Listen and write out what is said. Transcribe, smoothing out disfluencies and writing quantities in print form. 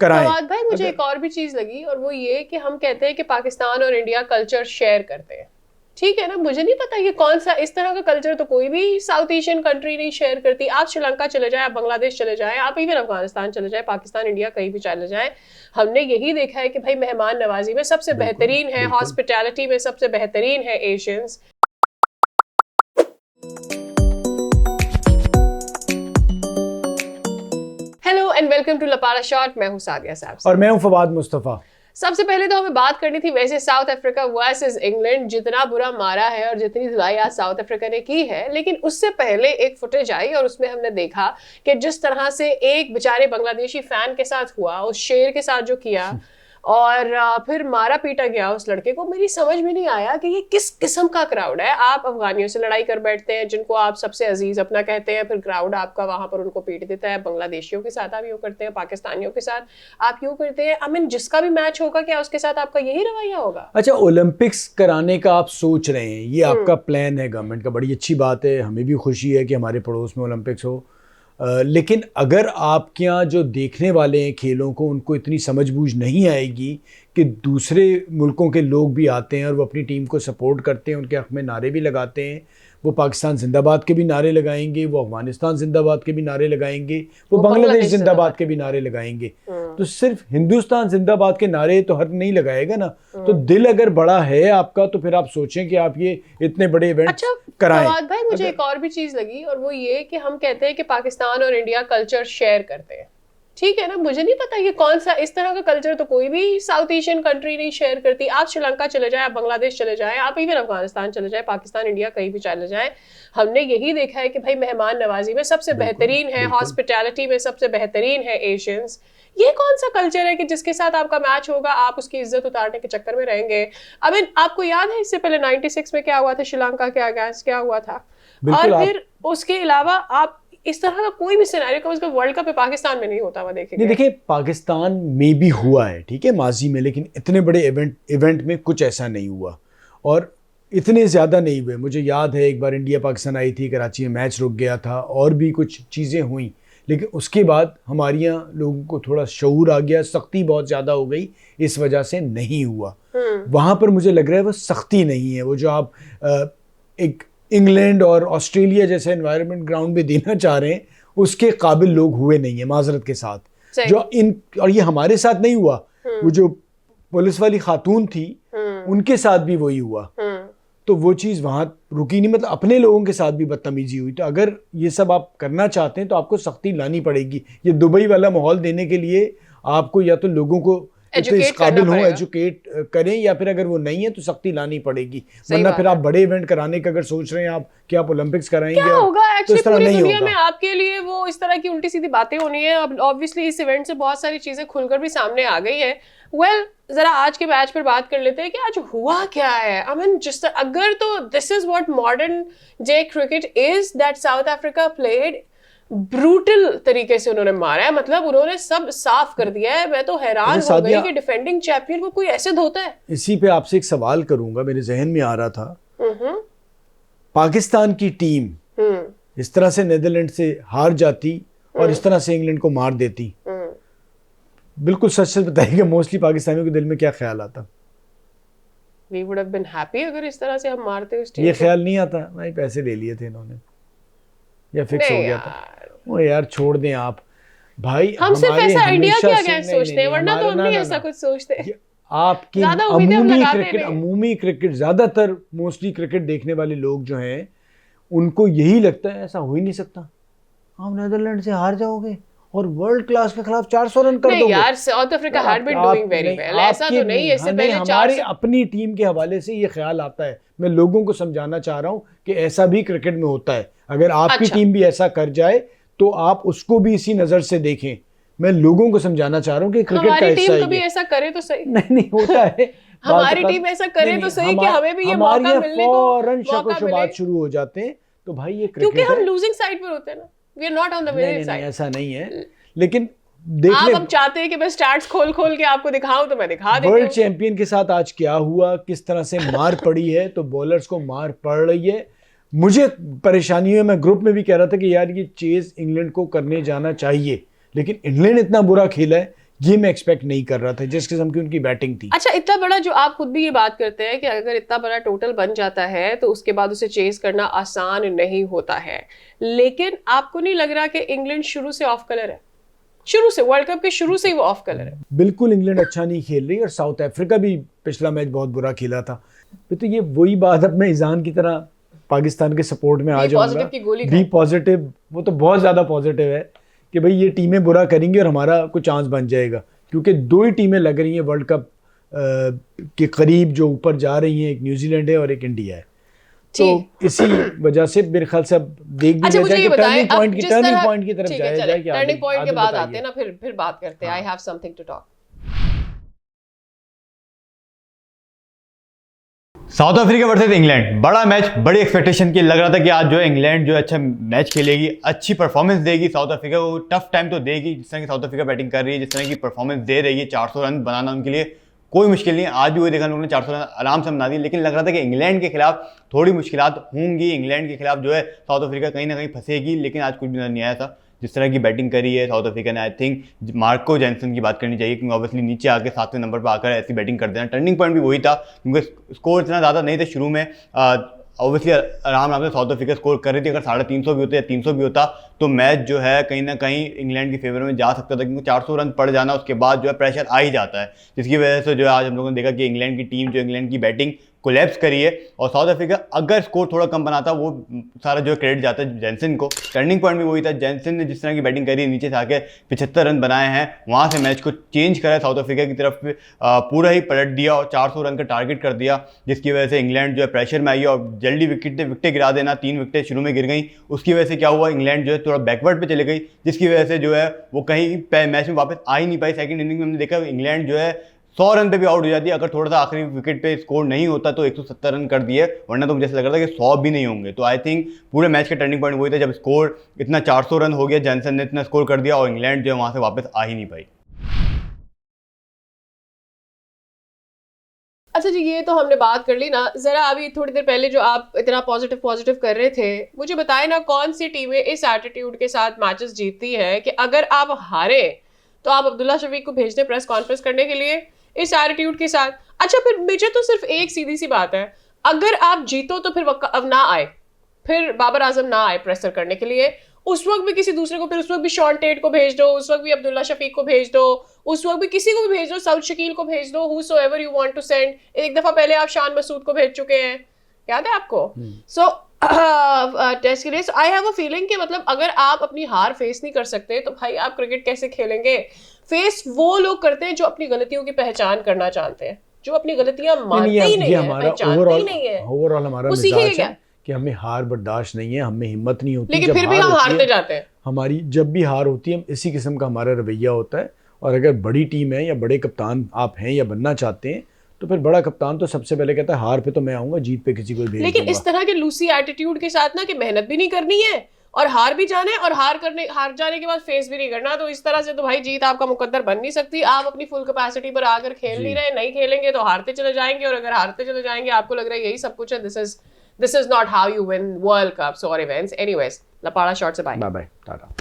कराएं। फवाद भाई, मुझे एक और भी चीज लगी, और वो ये कि हम कहते हैं कि पाकिस्तान और इंडिया कल्चर शेयर करते हैं। ठीक है ना, मुझे नहीं पता ये कौन सा इस तरह का कल्चर तो कोई भी साउथ एशियन कंट्री नहीं शेयर करती। आप श्रीलंका चले जाए, आप बांग्लादेश चले जाए, आप इवन अफगानिस्तान चले जाए, पाकिस्तान इंडिया कहीं भी चले जाए, हमने यही देखा है कि भाई मेहमान नवाजी में सबसे बेहतरीन है, हॉस्पिटैलिटी में सबसे बेहतरीन है Asians. Hello and welcome to लपारा शॉट। मैं हूं सादिया साहब और मैं हूं फवाद मुस्तफा। सबसे पहले तो हमें बात करनी थी वैसे साउथ अफ्रीका वर्सेस इंग्लैंड, जितना बुरा मारा है और जितनी धुलाई आज साउथ अफ्रीका ने की है। लेकिन उससे पहले एक फुटेज आई और उसमें हमने देखा कि जिस तरह से एक बेचारे बांग्लादेशी फैन के साथ हुआ, उस शेर के साथ जो किया और फिर मारा पीटा गया उस लड़के को, मेरी समझ में नहीं आया कि ये किस किस्म का क्राउड है। आप अफगानियों से लड़ाई कर बैठते हैं जिनको आप सबसे अजीज अपना कहते हैं, फिर क्राउड आपका वहां पर उनको पीट देता है। बांग्लादेशियों के साथ आप यूं करते हैं, पाकिस्तानियों के साथ आप यूं करते हैं। आई मीन जिसका भी मैच होगा क्या उसके साथ आपका यही रवैया होगा? अच्छा, ओलंपिक्स कराने का आप सोच रहे हैं, ये आपका प्लान है गवर्नमेंट का, बड़ी अच्छी बात है। हमें भी खुशी है कि हमारे पड़ोस में ओलंपिक्स हो। लेकिन अगर आपके यहाँ जो देखने वाले हैं खेलों को, उनको इतनी समझबूझ नहीं आएगी कि दूसरे मुल्कों के लोग भी आते हैं और वो अपनी टीम को सपोर्ट करते हैं, उनके हक़ में नारे भी लगाते हैं, वो पाकिस्तान जिंदाबाद के भी नारे लगाएंगे, वो अफगानिस्तान जिंदाबाद के भी नारे लगाएंगे, वो बांग्लादेश जिंदाबाद के भी नारे लगाएंगे, तो सिर्फ हिंदुस्तान जिंदाबाद के नारे तो हर नहीं लगाएगा ना। तो दिल अगर बड़ा है आपका तो फिर आप सोचें कि आप ये इतने बड़े इवेंट कराएं। फवाद भाई, मुझे एक और भी चीज लगी, और वो ये कि हम कहते हैं कि पाकिस्तान और इंडिया कल्चर शेयर करते हैं। ठीक है ना, मुझे नहीं पता ये कौन सा इस तरह का कल्चर तो कोई भी साउथ एशियन कंट्री नहीं शेयर करती। आप श्रीलंका चले जाए, आप बांग्लादेश चले जाए, आप इवन अफगानिस्तान चले जाए, पाकिस्तान इंडिया कहीं भी चले जाए, हमने यही देखा है कि भाई मेहमान नवाजी में सबसे बेहतरीन है, हॉस्पिटैलिटी में सबसे बेहतरीन है एशियंस। ये कौन सा कल्चर है कि जिसके साथ आपका मैच होगा आप उसकी इज्जत उतारने के चक्कर में रहेंगे? आई मीन आपको याद है इससे पहले 96 में क्या हुआ था, श्रीलंका के अगेंस्ट क्या हुआ था, और फिर उसके अलावा आप इस तरह का कोई भी सिनेरियो कम से कम वर्ल्ड कप में पाकिस्तान में नहीं होता हुआ देखेंगे। नहीं, देखिए पाकिस्तान में भी हुआ है, ठीक है, माजी में, लेकिन इतने बड़े इवेंट में कुछ ऐसा नहीं हुआ और इतने ज़्यादा नहीं हुए। मुझे याद है एक बार इंडिया पाकिस्तान आई थी, कराची में मैच रुक गया था और भी कुछ चीज़ें हुई, लेकिन उसके बाद हमारे यहाँ लोगों को थोड़ा शऊर आ गया, सख्ती बहुत ज़्यादा हो गई, इस वजह से नहीं हुआ। वहाँ पर मुझे लग रहा है वो सख्ती नहीं है, वो जो आप एक इंग्लैंड और ऑस्ट्रेलिया जैसे एनवायरनमेंट ग्राउंड में देना चाह रहे हैं उसके काबिल लोग हुए नहीं है, माजरत के साथ। जो और ये हमारे साथ नहीं हुआ, वो जो पुलिस वाली खातून थी उनके साथ भी वही हुआ, तो वो चीज़ वहाँ रुकी नहीं, मतलब अपने लोगों के साथ भी बदतमीजी हुई। तो अगर ये सब आप करना चाहते हैं तो आपको सख्ती लानी पड़ेगी। ये दुबई वाला माहौल देने के लिए आपको या तो लोगों को तो इस काबिल हो, एजुकेट करें, या फिर अगर वो नहीं है तो सख्ती लानी पड़ेगी। वरना फिर आप बड़े इवेंट कराने का अगर सोच रहे हैं आप कि आप ओलंपिक्स कराएंगे, क्या होगा तो इस तरह नहीं होगा। में आपके लिए वो इस तरह की उल्टी सीधी बातें होनी है। अब ऑब्वियसली इस इवेंट से बहुत सारी चीजें खुलकर भी सामने आ गई है। जरा आज के मैच पर बात कर लेते हैं कि आज हुआ क्या है। आई मीन जिस अगर तो this is what modern day cricket is, that south Africa played brutal तरीके से उन्होंने मारा है, मतलब उन्होंने सब साफ कर दिया है। मैं तो हैरान हो गई कि डिफेंडिंग चैंपियन को कोई ऐसे धोता है। इसी पे आपसे एक सवाल करूंगा, मेरे जहन में आ रहा था, पाकिस्तान की टीम इस तरह से नीदरलैंड से हार जाती और इस तरह से इंग्लैंड को मार देती, बिल्कुल सच सच बताइएगा, मोस्टली पाकिस्तानियों के दिल में क्या ख्याल आता? We would have been happy अगर इस तरह से हम मारते उस टीम ये ख्याल नहीं आता भाई पैसे ले लिए थे इन्होंने या फिक्स हो गया था? वो यार छोड़ दें आप भाई, हम सिर्फ ऐसा इंडिया के अगेंस्ट सोचते हैं, वरना तो हम नहीं ऐसा कुछ सोचते। आपकी अमूमी क्रिकेट ज्यादातर मोस्टली क्रिकेट देखने वाले लोग जो हैं उनको यही लगता है ऐसा हो ही नहीं सकता, आप नीदरलैंड से हार जाओगे और वर्ल्ड क्लास के खिलाफ 400 रन कर दोगे। यार South Africa had been doing very well, ऐसा तो नहीं है। इससे पहले हमारी अपनी टीम के हवाले से ये ख्याल आता है। मैं लोगों को समझाना चाह रहा हूँ कि ऐसा भी क्रिकेट में होता है। अगर आपकी टीम भी ऐसा कर जाए तो आप उसको भी इसी नजर से देखें। मैं लोगों को समझाना चाह रहा हूँ कि क्रिकेट का हिस्सा है। कभी ऐसा करे तो सही नहीं होता है। हमारी टीम ऐसा करे तो सही कि हमें भी ये मौका मिलने को फौरन शक-ओ-शुबात शुरू हो जाते हैं। तो भाई ये क्रिकेट क्योंकि हम लूजिंग साइड पर होते हैं ना, we are not on the winning side. ऐसा नहीं है, लेकिन आप अब चाहते हैं कि मैं स्टैट्स खोल के आपको दिखाऊं तो मैं दिखा देती हूं। वर्ल्ड चैंपियन के साथ आज क्या हुआ, किस तरह से मार पड़ी है, तो बॉलर्स को मार पड़ रही है। मुझे परेशानी है, मैं ग्रुप में भी कह रहा था कि यार ये चेज इंग्लैंड को करने जाना चाहिए, लेकिन इंग्लैंड इतना बुरा खेला है ये मैं एक्सपेक्ट नहीं कर रहा था जिस किस्म की उनकी बैटिंग थी। अच्छा, इतना बड़ा जो आप खुद भी ये बात करते हैं कि अगर इतना बड़ा टोटल बन जाता है तो उसके बाद उसे चेस करना आसान नहीं होता है, लेकिन आपको नहीं लग रहा कि इंग्लैंड शुरू से ऑफ कलर है? शुरू से, वर्ल्ड कप के शुरू से ही वो ऑफ कलर है। बिल्कुल इंग्लैंड अच्छा नहीं खेल रही और साउथ अफ्रीका भी पिछला मैच बहुत बुरा खेला था। तो ये वही बात, अब मैं ईजान की तरह पाकिस्तान के सपोर्ट में आ जाऊंगा। बी पॉजिटिव, वो तो बहुत ज़्यादा पॉजिटिव है कि भाई ये टीमें बुरा करेंगी और हमारा कुछ चांस बन जाएगा, क्योंकि दो ही टीमें लग रही हैं वर्ल्ड कप के करीब जो ऊपर जा रही हैं, एक न्यूजीलैंड है और एक इंडिया है। तो इसी वजह से मेरे ख्याल से अब देख भी अच्छा, मुझे ये बताएं, टर्निंग पॉइंट की तरफ जाया जाए। टर्निंग पॉइंट के बाद आते हैं ना, फिर बात करते हैं। I have something to talk. South Africa versus England, बड़ा मैच, बड़ी एक्सपेक्टेशन की लग रहा था कि आज जो है इंग्लैंड जो अच्छा मैच खेलेगी, अच्छी परफॉर्मेंस देगी, साउथ अफ्रीका को टफ टाइम तो देगी। जिस तरह की साउथ अफ्रीका बैटिंग कर रही है, जिस तरह की परफॉर्मेंस दे रही है, 400 रन बनाना उनके लिए कोई मुश्किल नहीं है। आज भी वही देखा लोगों ने 400 रन आराम से बना दी, लेकिन लग रहा था कि इंग्लैंड के खिलाफ थोड़ी मुश्किलात होंगी, इंग्लैंड के खिलाफ जो है साउथ अफ्रीका कहीं ना कहीं फंसेगी, लेकिन आज कुछ भी नजर नहीं आया था। जिस तरह की बैटिंग करी है साउथ अफ्रीका ने, आई थिंक मार्को जैनसन की बात करनी चाहिए, क्योंकि ऑब्वियसली नीचे आके 7वें नंबर पर आकर ऐसी बैटिंग कर देना। टर्निंग पॉइंट भी वही था, क्योंकि स्कोर इतना ज़्यादा नहीं था शुरू में। ऑब्वियसली आराम से साउथ अफ्रीका स्कोर कर रही थी। अगर 350 भी होता या 300 भी होता तो मैच जो है कहीं ना कहीं इंग्लैंड की फेवर में जा सकता था, क्योंकि 400 रन पड़ जाना उसके बाद जो है प्रेशर आ ही जाता है, जिसकी वजह से जो है आज हम लोगों ने देखा कि इंग्लैंड की टीम जो इंग्लैंड की बैटिंग कोलैप्स करी है। और साउथ अफ्रीका अगर स्कोर थोड़ा कम बनाता, वो सारा जो क्रेडिट जाता है जैनसन को। टर्निंग पॉइंट भी वही था, जैनसन ने जिस तरह की बैटिंग करी, नीचे से आके 75 रन बनाए हैं, वहाँ से मैच को चेंज करा साउथ अफ्रीका की तरफ पूरा ही पलट दिया और 400 रन का टारगेट कर दिया, जिसकी वजह से इंग्लैंड जो है प्रेशर में आई और जल्दी विकेटें गिरा देना। 3 विकेटें शुरू में गिर गई, उसकी वजह से क्या हुआ, इंग्लैंड जो है थोड़ा बैकवर्ड पे चले गई, जिसकी वजह से जो है वो कहीं मैच में वापस आ ही नहीं पाई। सेकंड इनिंग में हमने देखा इंग्लैंड जो है 100 रन पे भी आउट हो जाती है। अगर थोड़ा सा आखिरी विकेट पे स्कोर नहीं होता तो 170 रन कर दिए, वरना तो मुझे ऐसा लग रहा था कि 100 भी नहीं होंगे। तो आई थिंक पूरे मैच का टर्निंग पॉइंट वही था जब स्कोर इतना 400 रन हो गया, जॉनसन ने इतना स्कोर कर दिया और इंग्लैंड जो है वहां से वापस आ ही नहीं पाई। अच्छा जी, ये तो हमने बात कर ली ना। जरा अभी थोड़ी देर पहले जो आप इतना पॉजिटिव कर रहे थे, मुझे बताएं ना कौन सी टीमें इस एटीट्यूड के साथ मैचेस जीतती है कि अगर आप हारे तो आप अब्दुल्ला शफीक को भेज दें प्रेस कॉन्फ्रेंस करने के लिए इस एटीट्यूड के साथ। अच्छा, फिर मुझे तो सिर्फ एक सीधी सी बात है, अगर आप जीतो तो फिर अब ना आए, फिर बाबर आजम ना आए प्रेसर करने के लिए, उस वक्त भी किसी दूसरे को, फिर उस वक्त भी शॉन टेट को भेज दो, उस वक्त भी अब्दुल्ला शफीक को भेज दो, उस वक्त भी किसी को भी भेज दो, साउथ शकील को भेज दो, whosoever you want to send। एक दफा पहले आप शान मसूद को भेज चुके हैं, याद है आपको? सो टेस्ट के लिए आई हैव अ फीलिंग कि मतलब अगर आप अपनी हार फेस नहीं कर सकते तो भाई आप क्रिकेट कैसे खेलेंगे? फेस वो लोग करते हैं जो अपनी गलतियों की पहचान करना जानते हैं, जो अपनी गलतियां मानते ही नहीं है, पहचानते ही नहीं है। ओवरऑल हमारा मिजाज है कि हमें हार बर्दाश्त नहीं है, हमें हिम्मत नहीं होती, लेकिन फिर भी हम हारते जाते हैं। हमारी जब भी हार होती है इसी किस्म का हमारा रवैया होता है। और अगर बड़ी टीम है या बड़े कप्तान आप हैं या बनना चाहते हैं तो फिर बड़ा कप्तान तो सबसे पहले कहता है हार पे तो मैं आऊंगा, जीत पे किसी को भेज दूंगा। लेकिन इस तरह के लूसी एटीट्यूड के साथ ना कि मेहनत भी नहीं करनी है और हार भी जाना है, और हार जाने के बाद फेस भी नहीं करना, तो इस तरह से तो भाई जीत आपका मुकद्दर बन नहीं सकती। आप अपनी फुल कैपेसिटी पर आकर खेल नहीं रहे, नहीं खेलेंगे तो हारते चले जाएंगे, और अगर हारते चले जाएंगे आपको लग रहा है यही सब कुछ है, this is not how you win world cups और इवेंट्स। एनीवेज, लपाड़ा शॉट से बाय बाय, टाटा।